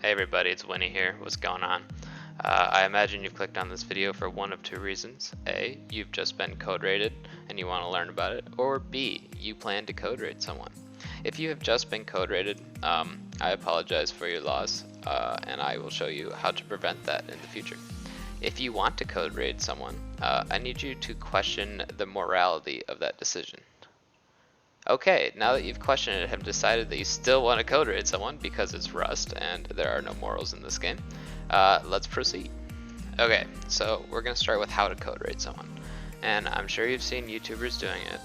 Hey everybody, it's Winnie here. What's going on? I imagine you've clicked on this video for one of two reasons. A, you've just been code rated and you want to learn about it, or B, you plan to code rate someone. If you have just been code rated, I apologize for your loss, and I will show you how to prevent that in the future. If you want to code rate someone, I need you to question the morality of that decision. Okay, now that you've questioned it, have decided that you still want to code rate someone because it's Rust and there are no morals in this game, let's proceed. Okay, so we're going to start with how to code rate someone. And I'm sure you've seen YouTubers doing it,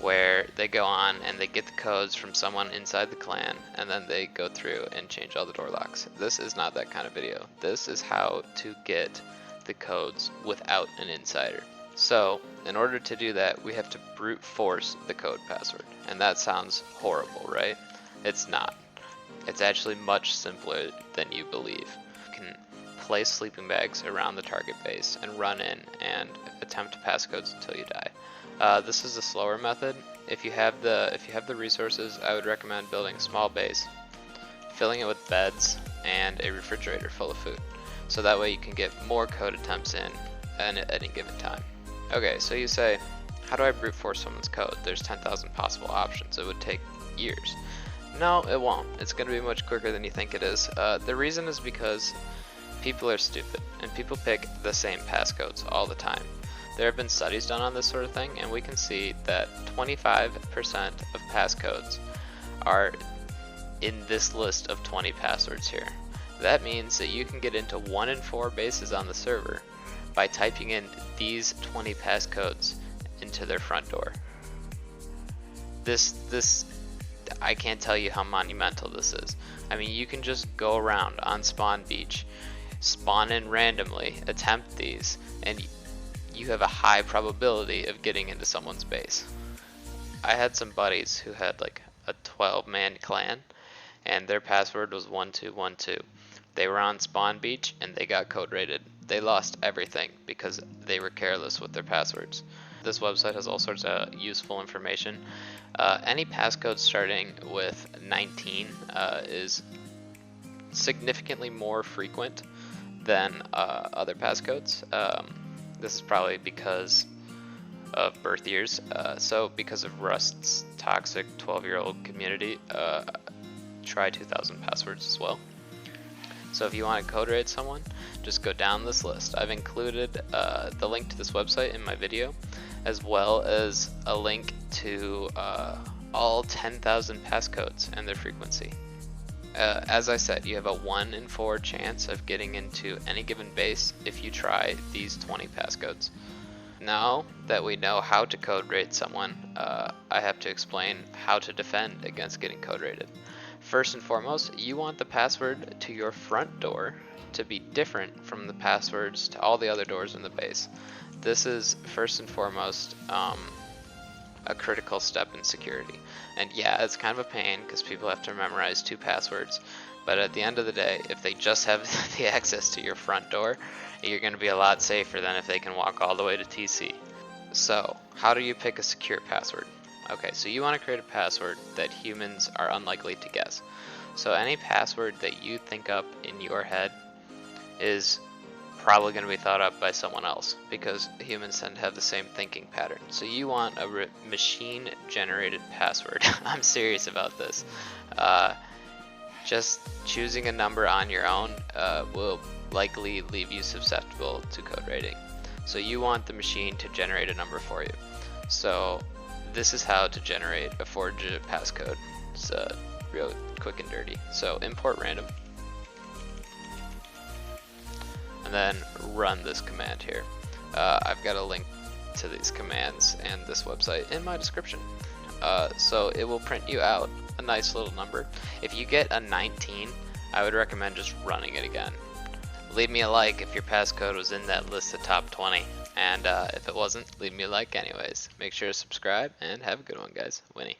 where they go on and they get the codes from someone inside the clan, and then they go through and change all the door locks. This is not that kind of video. This is how to get the codes without an insider. So, in order to do that, we have to brute force the code password. And that sounds horrible, right? It's not. It's actually much simpler than you believe. You can place sleeping bags around the target base and run in and attempt to pass codes until you die. This is a slower method. If you have the resources, I would recommend building a small base, filling it with beds, and a refrigerator full of food. So that way you can get more code attempts in at any given time. Okay, so you say, how do I brute force someone's code? There's 10,000 possible options. It would take years. No, it won't. It's going to be much quicker than you think it is. The reason is because people are stupid, and people pick the same passcodes all the time. There have been studies done on this sort of thing, and we can see that 25% of passcodes are in this list of 20 passwords here. That means that you can get into 1 in 4 bases on the server by typing in these 20 passcodes into their front door. This I can't tell you how monumental this is. I mean, you can just go around on spawn beach, spawn in randomly, attempt these, and you have a high probability of getting into someone's base. I had some buddies who had like a 12-man clan, and their password was 1212. They were on spawn beach and they got code rated. They lost everything because they were careless with their passwords. This website has all sorts of useful information. Any passcode starting with 19 is significantly more frequent than other passcodes. This is probably because of birth years. So because of Rust's toxic 12-year-old community, try 2000 passwords as well. So if you want to code rate someone, just go down this list. I've included the link to this website in my video, as well as a link to all 10,000 passcodes and their frequency. As I said, you have a 1 in 4 chance of getting into any given base if you try these 20 passcodes. Now that we know how to code rate someone, I have to explain how to defend against getting code rated. First and foremost, you want the password to your front door to be different from the passwords to all the other doors in the base. This is first and foremost a critical step in security. And yeah, it's kind of a pain because people have to memorize 2 passwords, but at the end of the day, if they just have the access to your front door, you're going to be a lot safer than if they can walk all the way to TC. So, how do you pick a secure password? Okay, so you want to create a password that humans are unlikely to guess. So any password that you think up in your head is probably going to be thought up by someone else because humans tend to have the same thinking pattern. So you want a machine generated password. I'm serious about this. Just choosing a number on your own will likely leave you susceptible to code rating. So you want the machine to generate a number for you. So this is how to generate a 4-digit passcode. It's real quick and dirty. So import random, and then run this command here. I've got a link to these commands and this website in my description. So it will print you out a nice little number. If you get a 19, I would recommend just running it again. Leave me a like if your passcode was in that list of top 20. And if it wasn't, leave me a like anyways. Make sure to subscribe and have a good one, guys. Winnie.